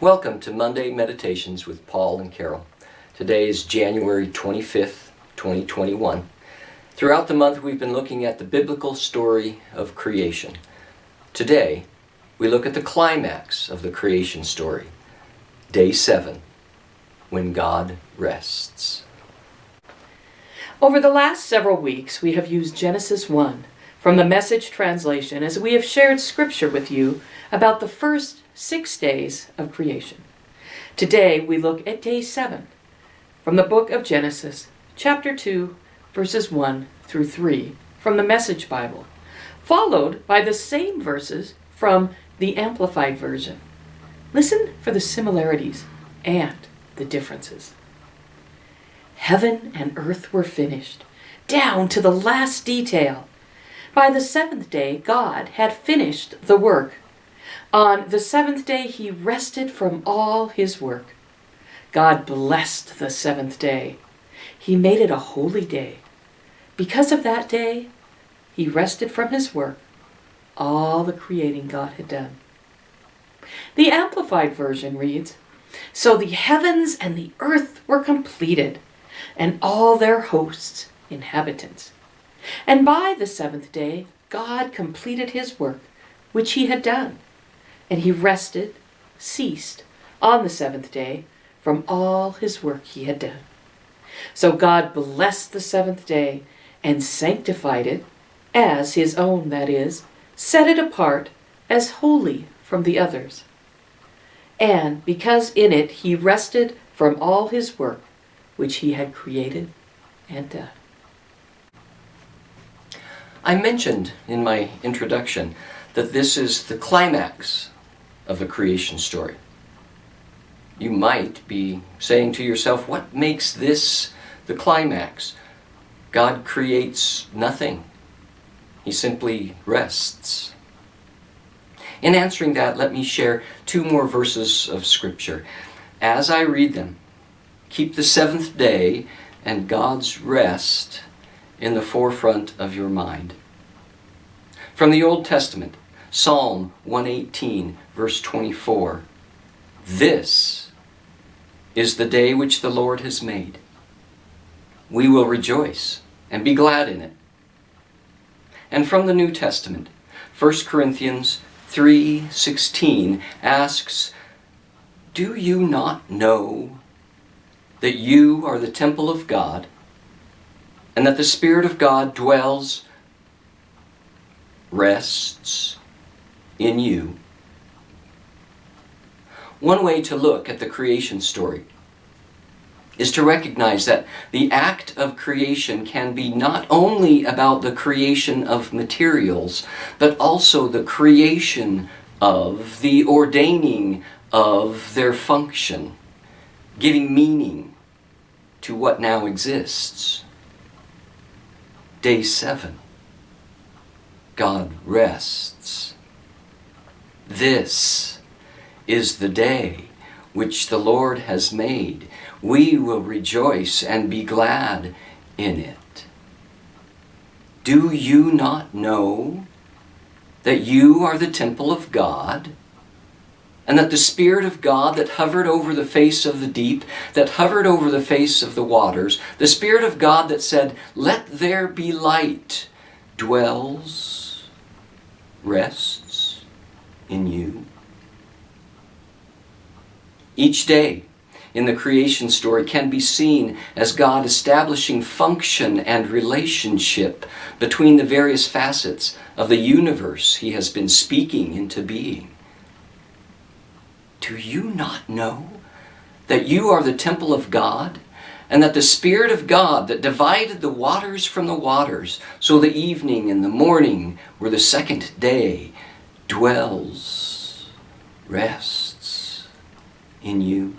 Welcome to Monday Meditations with Paul and Carol. Today is January 25th, 2021. Throughout the month we've been looking at the biblical story of creation. Today we look at the climax of the creation story, Day 7, when God rests. Over the last several weeks we have used Genesis 1 from the Message translation as we have shared scripture with you about the first 6 days of creation. Today we look at Day 7 from the book of Genesis, chapter 2, verses 1 through 3 from the Message Bible, followed by the same verses from the Amplified Version. Listen for the similarities and the differences. Heaven and earth were finished, down to the last detail. By the seventh day, God had finished the work. On the seventh day, he rested from all his work. God blessed the seventh day. He made it a holy day. Because of that day, he rested from his work, all the creating God had done. The Amplified Version reads, "So the heavens and the earth were completed, and all their hosts, inhabitants. And by the seventh day, God completed his work, which he had done. And he rested, ceased, on the seventh day, from all his work he had done. So God blessed the seventh day, and sanctified it, as his own, that is, set it apart as holy from the others. And because in it he rested from all his work, which he had created and done." I mentioned in my introduction that this is the climax of the creation story. You might be saying to yourself, what makes this the climax? God creates nothing. He simply rests. In answering that, let me share 2 more verses of Scripture. As I read them, keep the seventh day and God's rest in the forefront of your mind. From the Old Testament, Psalm 118, verse 24. "This is the day which the Lord has made. We will rejoice and be glad in it." And from the New Testament, 1 Corinthians 3:16 asks, "Do you not know that you are the temple of God, and that the Spirit of God rests in you?" One way to look at the creation story is to recognize that the act of creation can be not only about the creation of materials, but also the creation of, the ordaining of their function, giving meaning to what now exists. Day 7. God rests. This is the day which the Lord has made. We will rejoice and be glad in it. Do you not know that you are the temple of God, and that the Spirit of God that hovered over the face of the deep, that hovered over the face of the waters, the Spirit of God that said, "Let there be light," rests in you? Each day in the creation story can be seen as God establishing function and relationship between the various facets of the universe he has been speaking into being. Do you not know that you are the temple of God, and that the Spirit of God that divided the waters from the waters, so the evening and the morning were the second day, rests in you?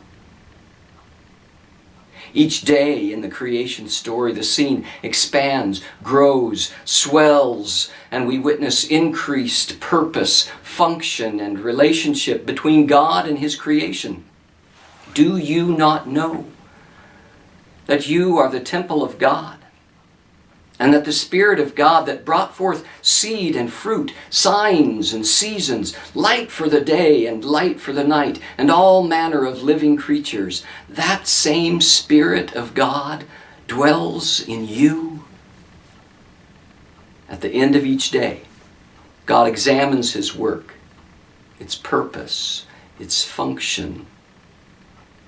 Each day in the creation story, the scene expands, grows, swells, and we witness increased purpose, function, and relationship between God and his creation. Do you not know that you are the temple of God, And that the Spirit of God that brought forth seed and fruit, signs and seasons, light for the day and light for the night, and all manner of living creatures, that same Spirit of God dwells in you. At the end of each day, God examines His work, its purpose, its function,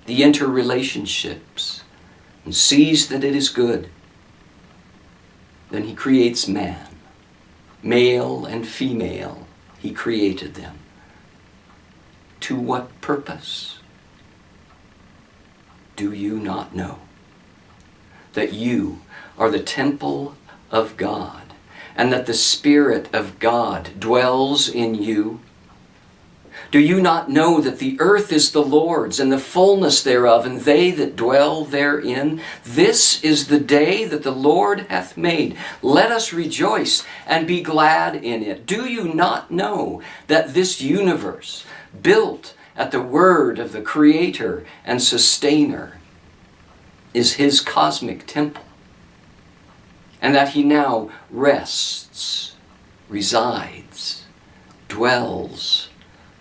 the interrelationships, and sees that it is good. Then He creates man, male and female. He created them. To what purpose? Do you not know that you are the temple of God, and that the Spirit of God dwells in you? Do you not know that the earth is the Lord's, and the fullness thereof, and they that dwell therein? This is the day that the Lord hath made. Let us rejoice and be glad in it. Do you not know that this universe, built at the word of the Creator and Sustainer, is His cosmic temple, and that He now rests, resides, dwells,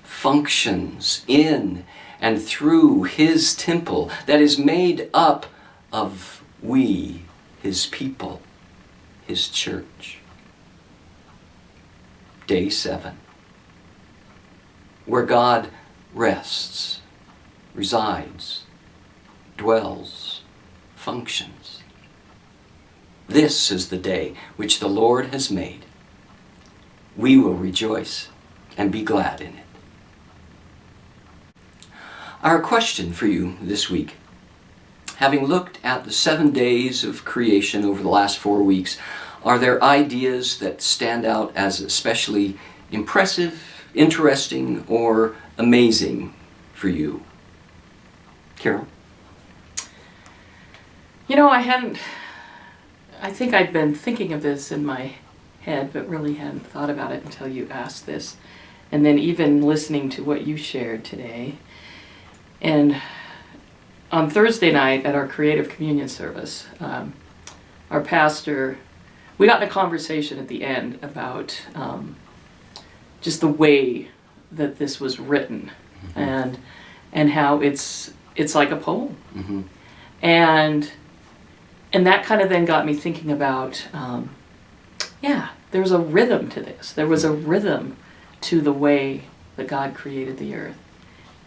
functions in and through His temple that is made up of we, His people, His church? Day 7, where God rests, resides, dwells, functions. This is the day which the Lord has made. We will rejoice and be glad in it. Our question for you this week, having looked at the 7 days of creation over the last 4 weeks, are there ideas that stand out as especially impressive, interesting, or amazing for you? Carol? You know, I think I'd been thinking of this in my head, but really hadn't thought about it until you asked this. And then even listening to what you shared today. And on Thursday night at our Creative Communion service, our pastor, we got in a conversation at the end about just the way that this was written, and how it's like a poem. Mm-hmm. And that kind of then got me thinking about, there's a rhythm to this. There was a rhythm to the way that God created the earth.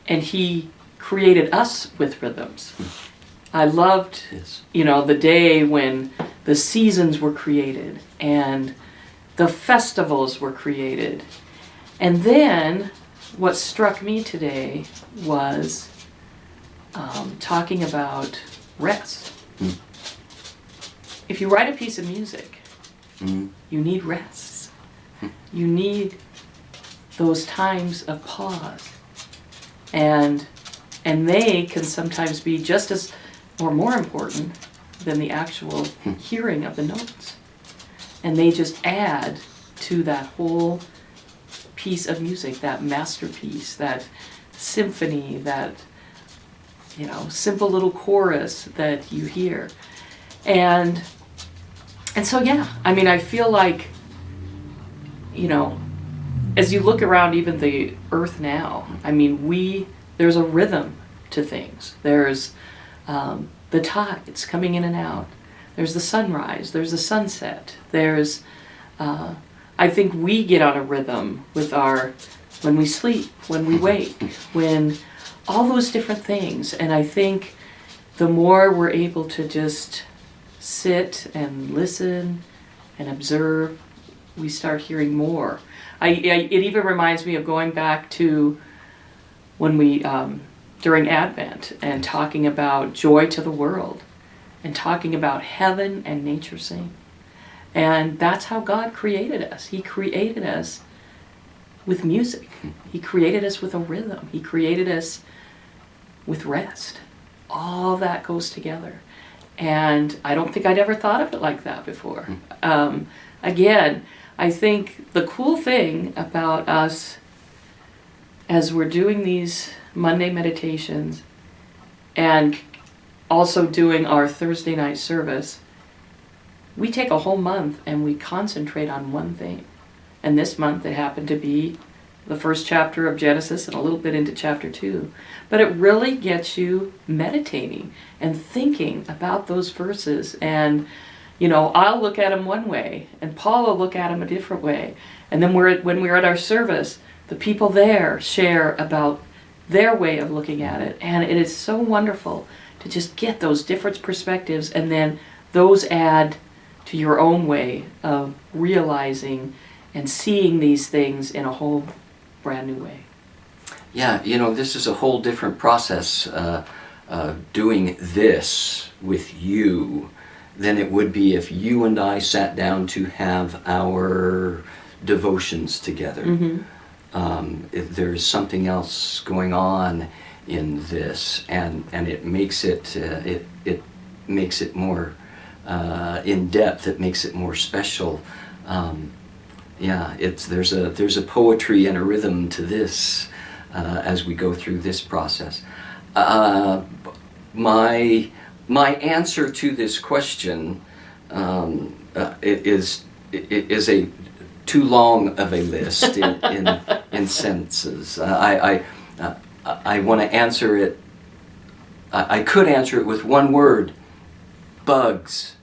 And He created us with rhythms. I loved, the day when the seasons were created and the festivals were created. And then what struck me today was talking about rest. Mm. If you write a piece of music, you need rest. You need those times of pause. And they can sometimes be just as or more important than the actual hearing of the notes. And they just add to that whole piece of music, that masterpiece, that symphony, that simple little chorus that you hear. And so I feel like, as you look around even the earth now, there's a rhythm to things. There's the tides coming in and out. There's the sunrise. There's the sunset. There's, I think we get on a rhythm with when we sleep, when we wake, when all those different things. And I think the more we're able to just sit and listen and observe, we start hearing more. It even reminds me of going back to when we, during Advent, and talking about joy to the world, and talking about heaven and nature sing. And that's how God created us. He created us with music. He created us with a rhythm. He created us with rest. All that goes together. And I don't think I'd ever thought of it like that before. Again, I think the cool thing about us as we're doing these Monday meditations and also doing our Thursday night service we take a whole month and we concentrate on one thing. And this month it happened to be the first chapter of Genesis and a little bit into chapter 2. But it really gets you meditating and thinking about those verses. And, I'll look at them one way, and Paul will look at them a different way. And then when we're at our service, the people there share about their way of looking at it. And it is so wonderful to just get those different perspectives, and then those add to your own way of realizing and seeing these things in a whole brand new way. Yeah, this is a whole different process, doing this with you than it would be if you and I sat down to have our devotions together. If there's something else going on in this, and it makes it it makes it more in depth. It makes it more special. There's a poetry and a rhythm to this as we go through this process. My answer to this question is a too long of a list in sentences. I want to answer it. I could answer it with one word: bugs.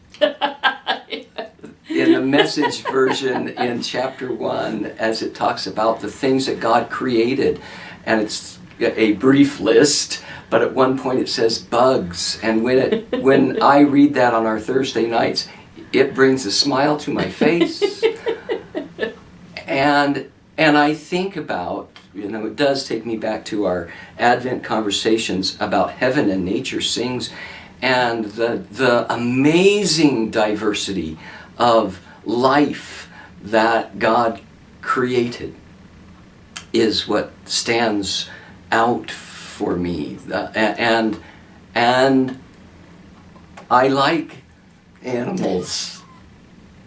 In the Message version in chapter 1, as it talks about the things that God created, and it's a brief list, but at one point it says bugs, and when I read that on our Thursday nights, it brings a smile to my face. And I think about, it does take me back to our Advent conversations about heaven and nature sings, and the amazing diversity of life that God created is what stands out for me. And I like animals.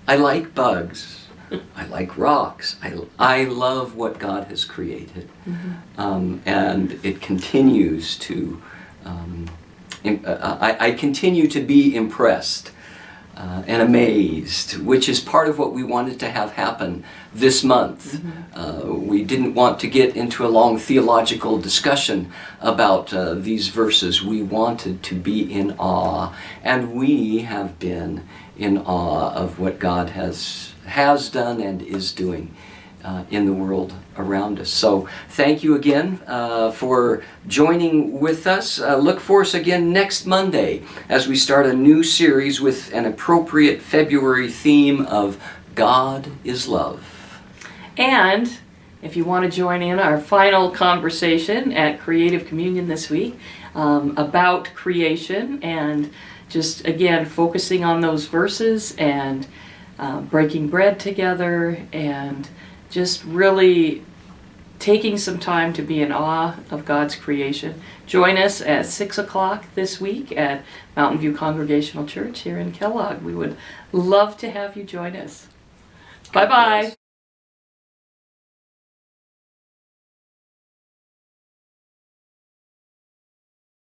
I like bugs. I like rocks. I love what God has created. And it continues to, I continue to be impressed and amazed, which is part of what we wanted to have happen this month. We didn't want to get into a long theological discussion about these verses. We wanted to be in awe, and we have been in awe of what God has done and is doing in the world around us. So thank you again for joining with us. Look for us again next Monday as we start a new series with an appropriate February theme of God is Love. And if you want to join in our final conversation at Creative Communion this week about creation, and just again focusing on those verses and breaking bread together, and just really taking some time to be in awe of God's creation. Join us at 6 o'clock this week at Mountain View Congregational Church here in Kellogg. We would love to have you join us. Bye-bye.